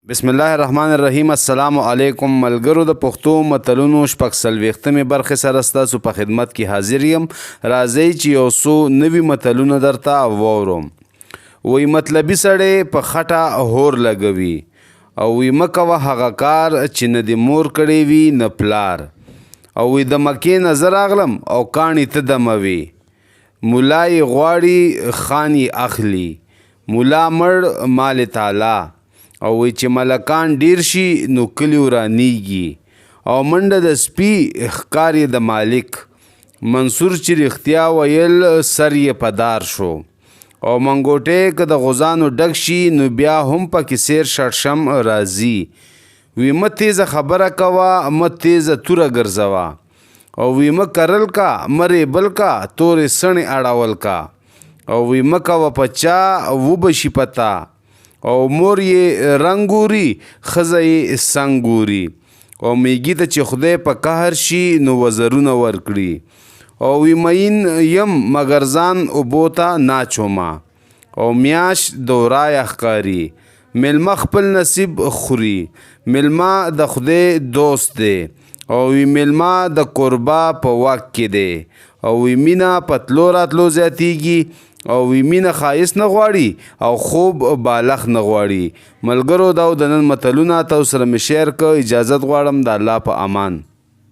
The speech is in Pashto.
بسم الله الرحمن الرحیم. السلام علیکم ملګرو. د پښتو متلونو شپږ څلوېښتمې برخې سره ستاسو په خدمت کې حاضر یم. راځئ چې یو څو نوي متلونه درته واورم. وی مطلبي سړی په خټه هور لګوي او وی مه کوه هغه کار چې نه د مور کړی وي نه پلار. او وی د مکې نه زه راغلم او کاڼي ته دموي. ملا یې غواړي خان یې اخلي. ملا مړ مال تعالی. او وی چې ملکان ډیر شي نو کلی ورانیږي. او منډه د سپي ښکار یې د مالک. منصور چې رښتیا ویل سر یې په دار شو. او منګوټی که د غوزانو ډک شي نو بیا هم پکې سیر شړشم راځي. وی مه تیزه خبره کوه مه تیزه توره ګرځوه. او وی مه کرل کا مه ریبل کا تورې سڼې اړول کا. او وی مه کوه په چا وبشي پتا. او مور یې رنګ ګوري ښځه یې سنګ ګوري. او میږي ته چې خدای په قهر شي نو وزرونه ورکړي. او وی مین یم مګر ځان اوبو ته ناچومه. او میاش د ورایه ښکاري. میلمه خپل نصیب خوري. میلمه د خدای دوست دی. او وی میلمه د کوربه په واک کې دی. او وی مینه په تلو راتلو زیاتیږي. او وی مینه ښایست نه غواړي او خوب بالغ نه غواړي. ملګرو دا د نن متلونه تاسو سره مې شیر کړ. اجازت غواړم د الله په امان.